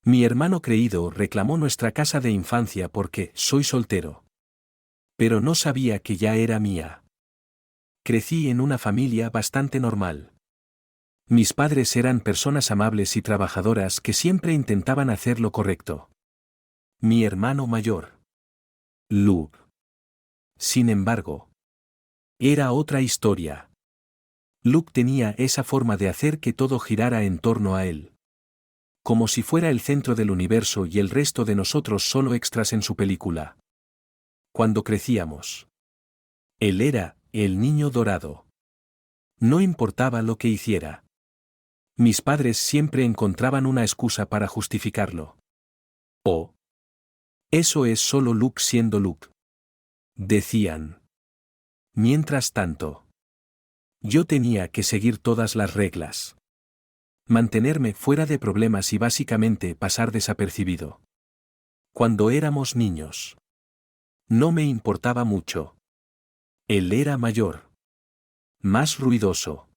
Mi hermano creído reclamó nuestra casa de infancia porque soy soltero. Pero no sabía que ya era mía. Crecí en una familia bastante normal. Mis padres eran personas amables y trabajadoras que siempre intentaban hacer lo correcto. Mi hermano mayor, Luke. Sin embargo, era otra historia. Luke tenía esa forma de hacer que todo girara en torno a él. Como si fuera el centro del universo y el resto de nosotros solo extras en su película. Cuando crecíamos, él era el niño dorado. No importaba lo que hiciera. Mis padres siempre encontraban una excusa para justificarlo. Oh. Eso es solo Luke siendo Luke. Decían. Mientras tanto, yo tenía que seguir todas las reglas. Mantenerme fuera de problemas y básicamente pasar desapercibido. Cuando éramos niños, no me importaba mucho. Él era mayor. Más ruidoso.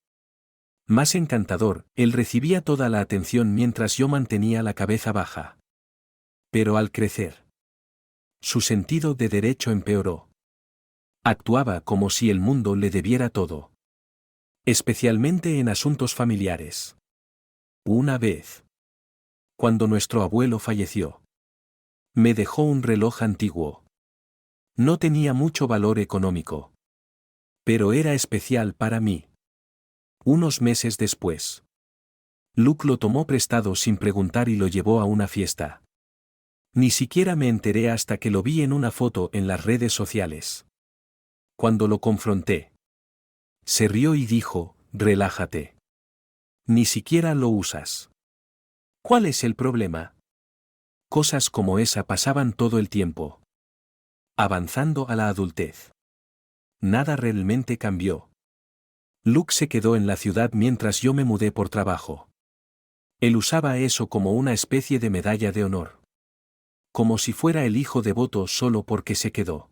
Más encantador, él recibía toda la atención mientras yo mantenía la cabeza baja. Pero al crecer, su sentido de derecho empeoró. Actuaba como si el mundo le debiera todo. Especialmente en asuntos familiares. Una vez, cuando nuestro abuelo falleció, me dejó un reloj antiguo. No tenía mucho valor económico. Pero era especial para mí. Unos meses después, Luke lo tomó prestado sin preguntar y lo llevó a una fiesta. Ni siquiera me enteré hasta que lo vi en una foto en las redes sociales. Cuando lo confronté, se rió y dijo, relájate. Ni siquiera lo usas. ¿Cuál es el problema? Cosas como esa pasaban todo el tiempo. Avanzando a la adultez. Nada realmente cambió. Luke se quedó en la ciudad mientras yo me mudé por trabajo. Él usaba eso como una especie de medalla de honor. Como si fuera el hijo devoto solo porque se quedó.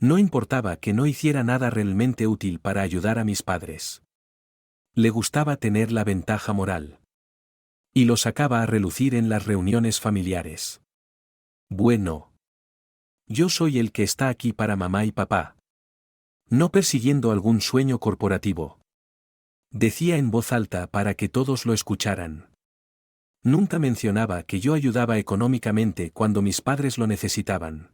No importaba que no hiciera nada realmente útil para ayudar a mis padres. Le gustaba tener la ventaja moral. Y lo sacaba a relucir en las reuniones familiares. Bueno. Yo soy el que está aquí para mamá y papá. No persiguiendo algún sueño corporativo. Decía en voz alta para que todos lo escucharan. Nunca mencionaba que yo ayudaba económicamente cuando mis padres lo necesitaban.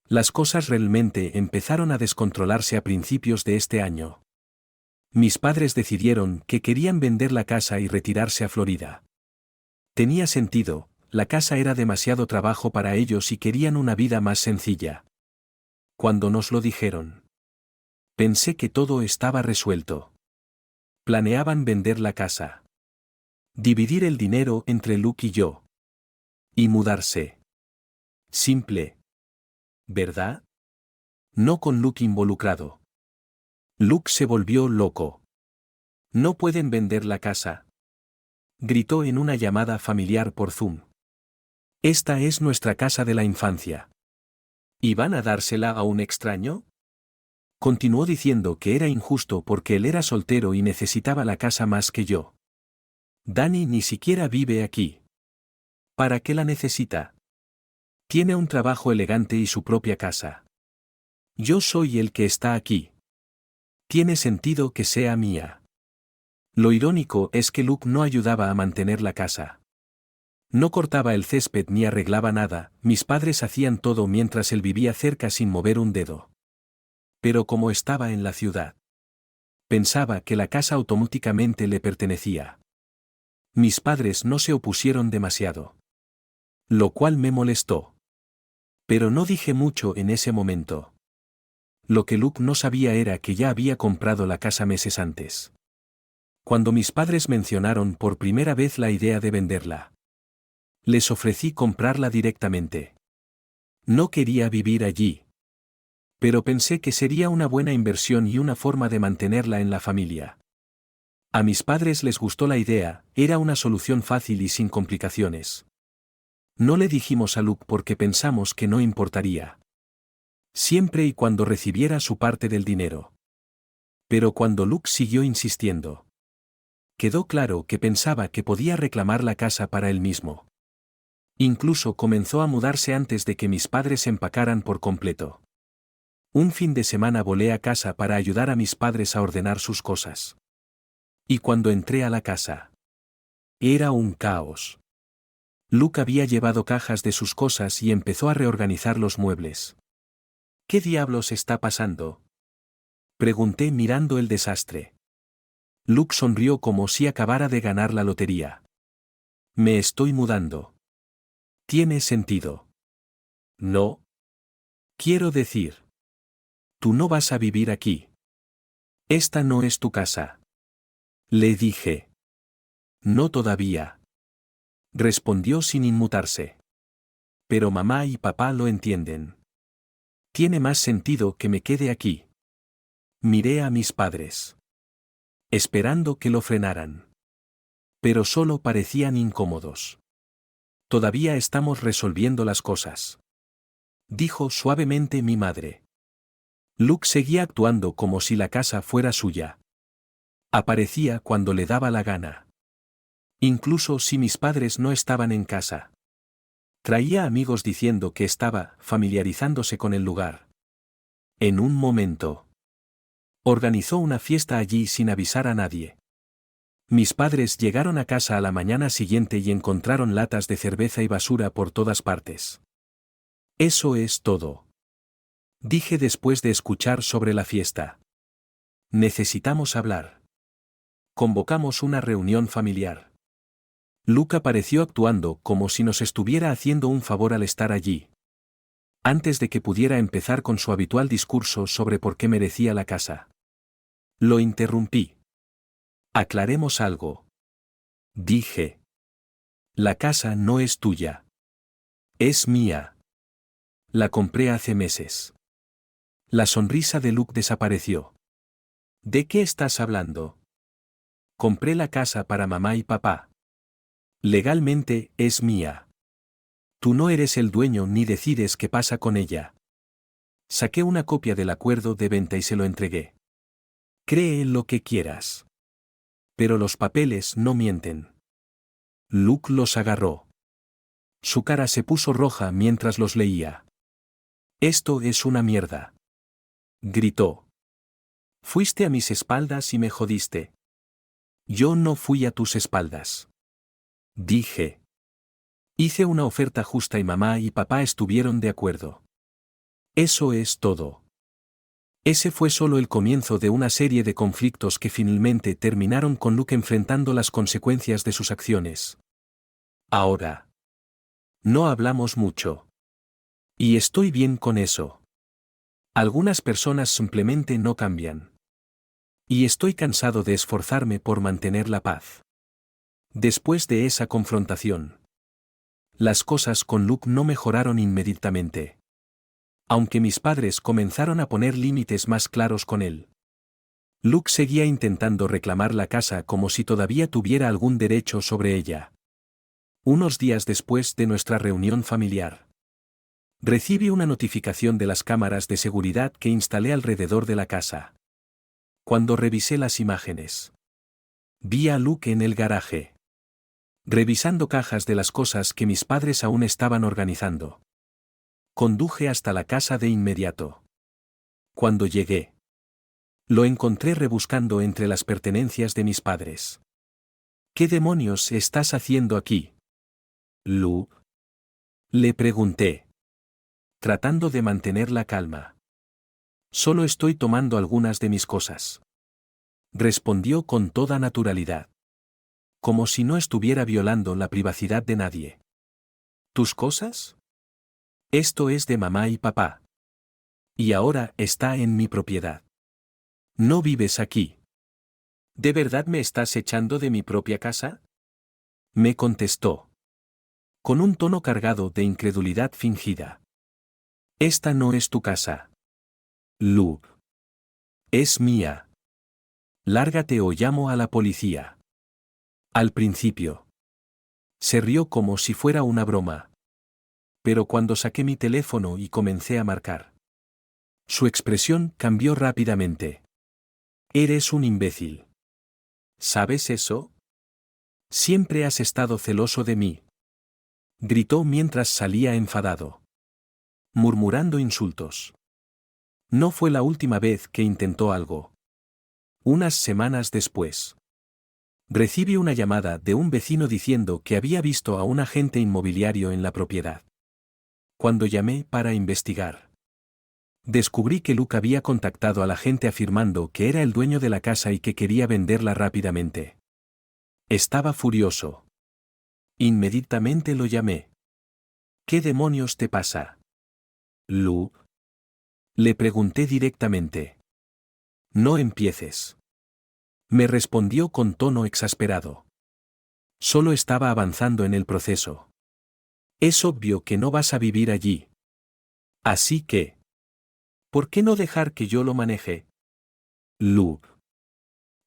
Las cosas realmente empezaron a descontrolarse a principios de este año. Mis padres decidieron que querían vender la casa y retirarse a Florida. Tenía sentido, la casa era demasiado trabajo para ellos y querían una vida más sencilla. Cuando nos lo dijeron, pensé que todo estaba resuelto. Planeaban vender la casa. Dividir el dinero entre Luke y yo. Y mudarse. Simple. ¿Verdad? No con Luke involucrado. Luke se volvió loco. No pueden vender la casa. Gritó en una llamada familiar por Zoom. Esta es nuestra casa de la infancia. ¿Y van a dársela a un extraño? Continuó diciendo que era injusto porque él era soltero y necesitaba la casa más que yo. Danny ni siquiera vive aquí. ¿Para qué la necesita? Tiene un trabajo elegante y su propia casa. Yo soy el que está aquí. Tiene sentido que sea mía. Lo irónico es que Luke no ayudaba a mantener la casa. No cortaba el césped ni arreglaba nada, mis padres hacían todo mientras él vivía cerca sin mover un dedo. Pero como estaba en la ciudad, pensaba que la casa automáticamente le pertenecía. Mis padres no se opusieron demasiado. Lo cual me molestó. Pero no dije mucho en ese momento. Lo que Luke no sabía era que ya había comprado la casa meses antes. Cuando mis padres mencionaron por primera vez la idea de venderla, les ofrecí comprarla directamente. No quería vivir allí. Pero pensé que sería una buena inversión y una forma de mantenerla en la familia. A mis padres les gustó la idea, era una solución fácil y sin complicaciones. No le dijimos a Luke porque pensamos que no importaría. Siempre y cuando recibiera su parte del dinero. Pero cuando Luke siguió insistiendo, quedó claro que pensaba que podía reclamar la casa para él mismo. Incluso comenzó a mudarse antes de que mis padres empacaran por completo. Un fin de semana volé a casa para ayudar a mis padres a ordenar sus cosas. Y cuando entré a la casa, era un caos. Luke había llevado cajas de sus cosas y empezó a reorganizar los muebles. ¿Qué diablos está pasando?, pregunté mirando el desastre. Luke sonrió como si acabara de ganar la lotería. Me estoy mudando. ¿Tiene sentido? No. Quiero decir, tú no vas a vivir aquí. Esta no es tu casa. Le dije. No todavía. Respondió sin inmutarse. Pero mamá y papá lo entienden. Tiene más sentido que me quede aquí. Miré a mis padres, esperando que lo frenaran. Pero solo parecían incómodos. Todavía estamos resolviendo las cosas, dijo suavemente mi madre. Luke seguía actuando como si la casa fuera suya. Aparecía cuando le daba la gana. Incluso si mis padres no estaban en casa. Traía amigos diciendo que estaba familiarizándose con el lugar. En un momento, organizó una fiesta allí sin avisar a nadie. Mis padres llegaron a casa a la mañana siguiente y encontraron latas de cerveza y basura por todas partes. Eso es todo, dije después de escuchar sobre la fiesta. Necesitamos hablar. Convocamos una reunión familiar. Luke apareció actuando como si nos estuviera haciendo un favor al estar allí. Antes de que pudiera empezar con su habitual discurso sobre por qué merecía la casa. Lo interrumpí. Aclaremos algo, dije. La casa no es tuya. Es mía. La compré hace meses. La sonrisa de Luke desapareció. ¿De qué estás hablando? Compré la casa para mamá y papá. Legalmente, es mía. Tú no eres el dueño ni decides qué pasa con ella. Saqué una copia del acuerdo de venta y se lo entregué. Cree lo que quieras. Pero los papeles no mienten. Luke los agarró. Su cara se puso roja mientras los leía. Esto es una mierda. Gritó. Fuiste a mis espaldas y me jodiste. Yo no fui a tus espaldas. Dije. Hice una oferta justa y mamá y papá estuvieron de acuerdo. Eso es todo. Ese fue solo el comienzo de una serie de conflictos que finalmente terminaron con Luke enfrentando las consecuencias de sus acciones. Ahora. No hablamos mucho. Y estoy bien con eso. Algunas personas simplemente no cambian. Y estoy cansado de esforzarme por mantener la paz. Después de esa confrontación, las cosas con Luke no mejoraron inmediatamente. Aunque mis padres comenzaron a poner límites más claros con él. Luke seguía intentando reclamar la casa como si todavía tuviera algún derecho sobre ella. Unos días después de nuestra reunión familiar, recibí una notificación de las cámaras de seguridad que instalé alrededor de la casa. Cuando revisé las imágenes, vi a Luke en el garaje, revisando cajas de las cosas que mis padres aún estaban organizando. Conduje hasta la casa de inmediato. Cuando llegué, lo encontré rebuscando entre las pertenencias de mis padres. ¿Qué demonios estás haciendo aquí, Luke? Le pregunté, tratando de mantener la calma. Solo estoy tomando algunas de mis cosas. Respondió con toda naturalidad. Como si no estuviera violando la privacidad de nadie. ¿Tus cosas? Esto es de mamá y papá. Y ahora está en mi propiedad. No vives aquí. ¿De verdad me estás echando de mi propia casa? Me contestó. Con un tono cargado de incredulidad fingida. Esta no es tu casa, Luke. Es mía. Lárgate o llamo a la policía. Al principio. Se rió como si fuera una broma. Pero cuando saqué mi teléfono y comencé a marcar, su expresión cambió rápidamente. Eres un imbécil. ¿Sabes eso? Siempre has estado celoso de mí. Gritó mientras salía enfadado, murmurando insultos. No fue la última vez que intentó algo. Unas semanas después, recibí una llamada de un vecino diciendo que había visto a un agente inmobiliario en la propiedad. Cuando llamé para investigar, descubrí que Luke había contactado al agente afirmando que era el dueño de la casa y que quería venderla rápidamente. Estaba furioso. Inmediatamente lo llamé. ¿Qué demonios te pasa, Luke? Le pregunté directamente. No empieces. Me respondió con tono exasperado. Solo estaba avanzando en el proceso. Es obvio que no vas a vivir allí. Así que, ¿por qué no dejar que yo lo maneje? Luke.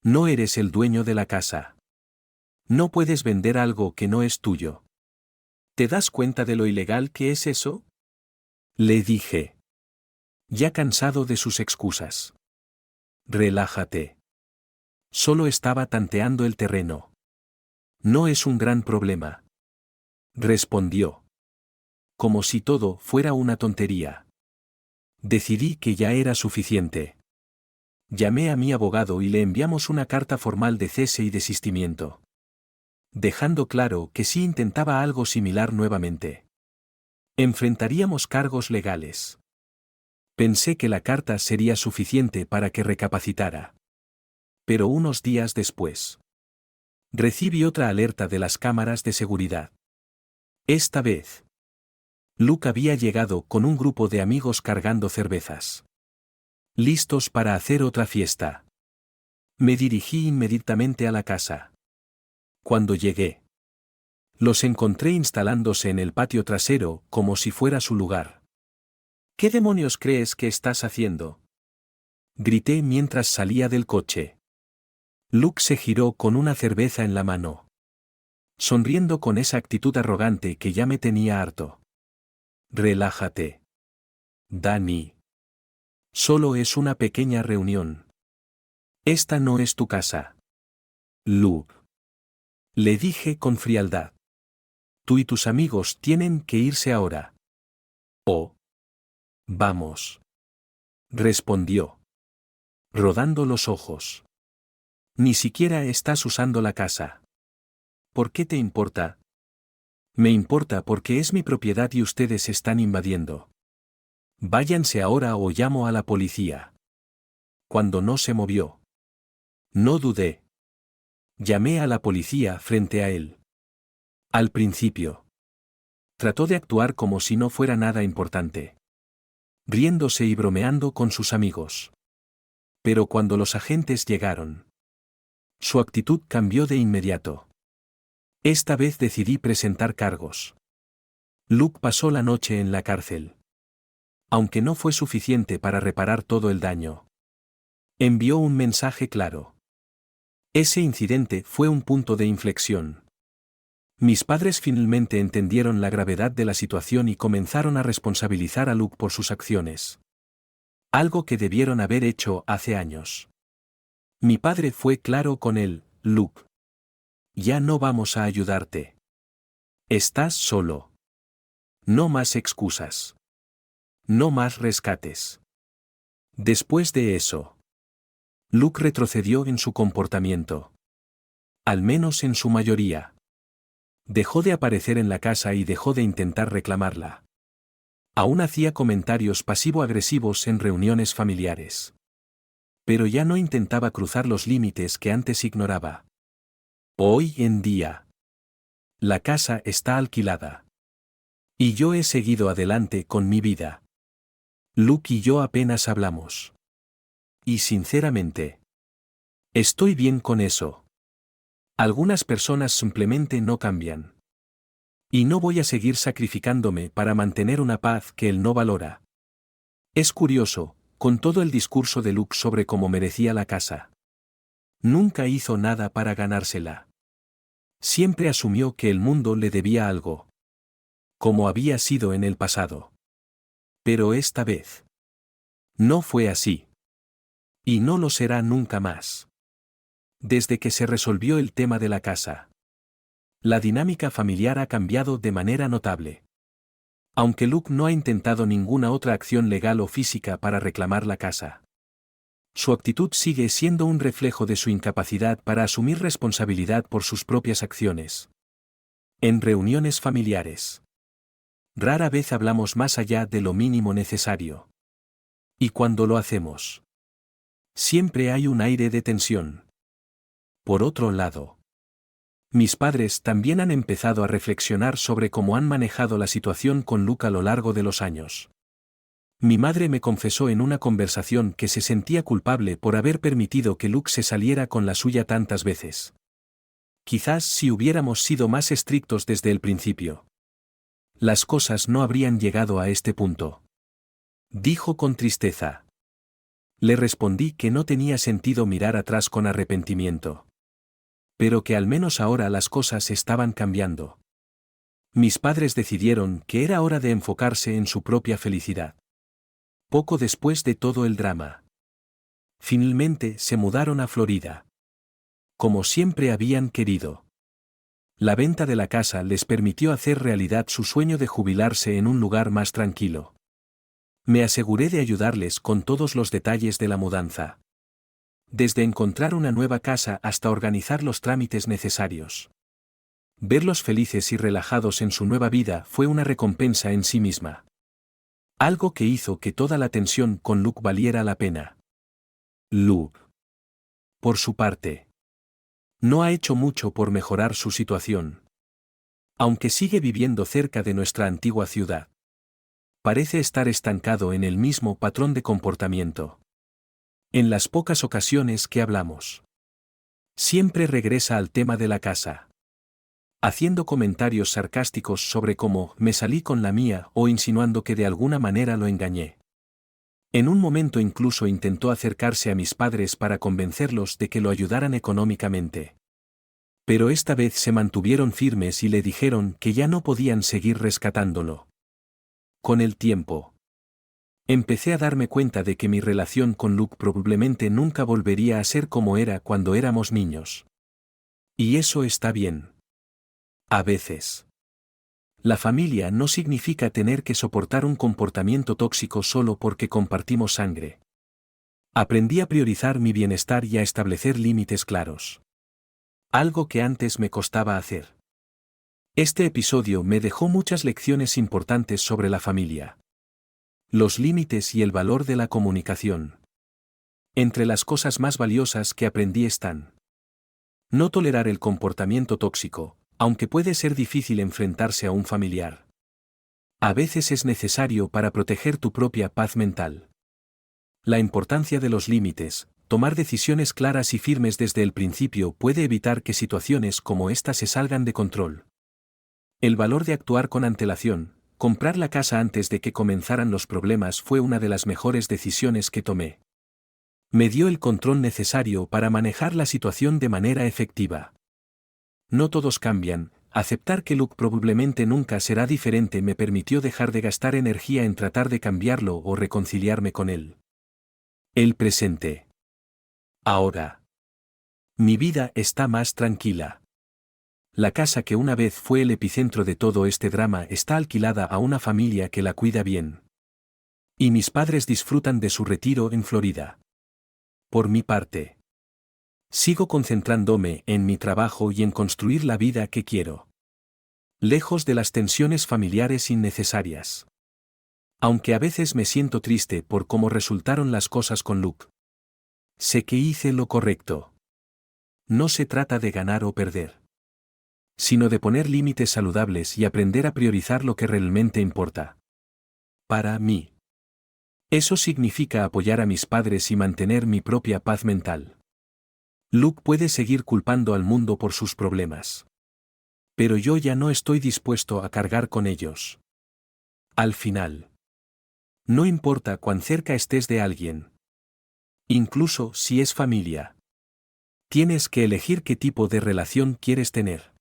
No eres el dueño de la casa. No puedes vender algo que no es tuyo. ¿Te das cuenta de lo ilegal que es eso? Le dije. Ya cansado de sus excusas. Relájate. Solo estaba tanteando el terreno. No es un gran problema. Respondió. Como si todo fuera una tontería. Decidí que ya era suficiente. Llamé a mi abogado y le enviamos una carta formal de cese y desistimiento, dejando claro que si intentaba algo similar nuevamente, enfrentaríamos cargos legales. Pensé que la carta sería suficiente para que recapacitara. Pero unos días después, recibí otra alerta de las cámaras de seguridad. Esta vez, Luke había llegado con un grupo de amigos cargando cervezas, listos para hacer otra fiesta. Me dirigí inmediatamente a la casa. Cuando llegué, los encontré instalándose en el patio trasero como si fuera su lugar. ¿Qué demonios crees que estás haciendo?, grité mientras salía del coche. Luke se giró con una cerveza en la mano, sonriendo con esa actitud arrogante que ya me tenía harto. Relájate, Danny. Solo es una pequeña reunión. Esta no es tu casa, Luke. Le dije con frialdad. Tú y tus amigos tienen que irse ahora. Oh. Vamos. Respondió, rodando los ojos. Ni siquiera estás usando la casa. ¿Por qué te importa? Me importa porque es mi propiedad y ustedes están invadiendo. Váyanse ahora o llamo a la policía. Cuando no se movió, no dudé. Llamé a la policía frente a él. Al principio, trató de actuar como si no fuera nada importante, riéndose y bromeando con sus amigos. Pero cuando los agentes llegaron, su actitud cambió de inmediato. Esta vez decidí presentar cargos. Luke pasó la noche en la cárcel. Aunque no fue suficiente para reparar todo el daño, envió un mensaje claro. Ese incidente fue un punto de inflexión. Mis padres finalmente entendieron la gravedad de la situación y comenzaron a responsabilizar a Luke por sus acciones. Algo que debieron haber hecho hace años. Mi padre fue claro con él: Luke, ya no vamos a ayudarte. Estás solo. No más excusas. No más rescates. Después de eso, Luke retrocedió en su comportamiento. Al menos en su mayoría. Dejó de aparecer en la casa y dejó de intentar reclamarla. Aún hacía comentarios pasivo-agresivos en reuniones familiares. Pero ya no intentaba cruzar los límites que antes ignoraba. Hoy en día, la casa está alquilada. Y yo he seguido adelante con mi vida. Luke y yo apenas hablamos. Y sinceramente, estoy bien con eso. Algunas personas simplemente no cambian. Y no voy a seguir sacrificándome para mantener una paz que él no valora. Es curioso, con todo el discurso de Luke sobre cómo merecía la casa, nunca hizo nada para ganársela. Siempre asumió que el mundo le debía algo, como había sido en el pasado. Pero esta vez, no fue así. Y no lo será nunca más. Desde que se resolvió el tema de la casa, La dinámica familiar ha cambiado de manera notable. Aunque Luke no ha intentado ninguna otra acción legal o física para reclamar la casa. Su actitud sigue siendo un reflejo de su incapacidad para asumir responsabilidad por sus propias acciones. En reuniones familiares. Rara vez hablamos más allá de lo mínimo necesario. Y cuando lo hacemos, siempre hay un aire de tensión. Por otro lado, mis padres también han empezado a reflexionar sobre cómo han manejado la situación con Luke a lo largo de los años. Mi madre me confesó en una conversación que se sentía culpable por haber permitido que Luke se saliera con la suya tantas veces. Quizás si hubiéramos sido más estrictos desde el principio, las cosas no habrían llegado a este punto. Dijo con tristeza. Le respondí que no tenía sentido mirar atrás con arrepentimiento. Pero que al menos ahora las cosas estaban cambiando. Mis padres decidieron que era hora de enfocarse en su propia felicidad. Poco después de todo el drama, finalmente se mudaron a Florida. Como siempre habían querido. La venta de la casa les permitió hacer realidad su sueño de jubilarse en un lugar más tranquilo. Me aseguré de ayudarles con todos los detalles de la mudanza. Desde encontrar una nueva casa hasta organizar los trámites necesarios. Verlos felices y relajados en su nueva vida fue una recompensa en sí misma. Algo que hizo que toda la tensión con Luke valiera la pena. Luke, por su parte, no ha hecho mucho por mejorar su situación. Aunque sigue viviendo cerca de nuestra antigua ciudad, parece estar estancado en el mismo patrón de comportamiento. En las pocas ocasiones que hablamos, siempre regresa al tema de la casa. Haciendo comentarios sarcásticos sobre cómo me salí con la mía o insinuando que de alguna manera lo engañé. En un momento incluso intentó acercarse a mis padres para convencerlos de que lo ayudaran económicamente. Pero esta vez se mantuvieron firmes y le dijeron que ya no podían seguir rescatándolo. Con el tiempo, empecé a darme cuenta de que mi relación con Luke probablemente nunca volvería a ser como era cuando éramos niños. Y eso está bien. A veces, la familia no significa tener que soportar un comportamiento tóxico solo porque compartimos sangre. Aprendí a priorizar mi bienestar y a establecer límites claros. Algo que antes me costaba hacer. Este episodio me dejó muchas lecciones importantes sobre la familia. Los límites y el valor de la comunicación. Entre las cosas más valiosas que aprendí están: no tolerar el comportamiento tóxico, aunque puede ser difícil enfrentarse a un familiar. A veces es necesario para proteger tu propia paz mental. La importancia de los límites, tomar decisiones claras y firmes desde el principio puede evitar que situaciones como esta se salgan de control. El valor de actuar con antelación. Comprar la casa antes de que comenzaran los problemas fue una de las mejores decisiones que tomé. Me dio el control necesario para manejar la situación de manera efectiva. No todos cambian, aceptar que Luke probablemente nunca será diferente me permitió dejar de gastar energía en tratar de cambiarlo o reconciliarme con él. El presente. Ahora. Mi vida está más tranquila. La casa que una vez fue el epicentro de todo este drama está alquilada a una familia que la cuida bien. Y mis padres disfrutan de su retiro en Florida. Por mi parte, sigo concentrándome en mi trabajo y en construir la vida que quiero. Lejos de las tensiones familiares innecesarias. Aunque a veces me siento triste por cómo resultaron las cosas con Luke. Sé que hice lo correcto. No se trata de ganar o perder, sino de poner límites saludables y aprender a priorizar lo que realmente importa. Para mí, eso significa apoyar a mis padres y mantener mi propia paz mental. Luke puede seguir culpando al mundo por sus problemas. Pero yo ya no estoy dispuesto a cargar con ellos. Al final, no importa cuán cerca estés de alguien, incluso si es familia, tienes que elegir qué tipo de relación quieres tener.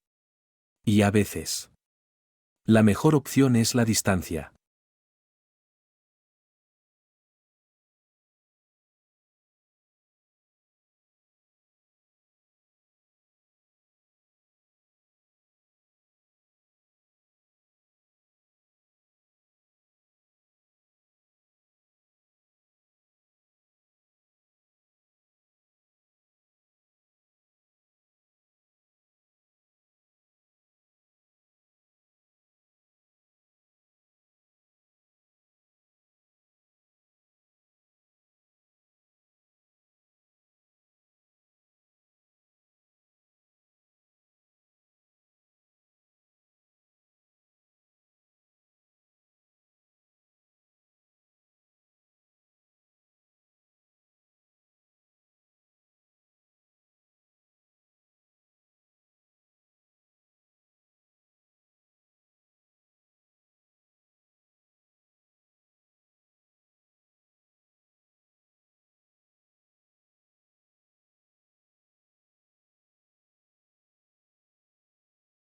Y a veces, la mejor opción es la distancia.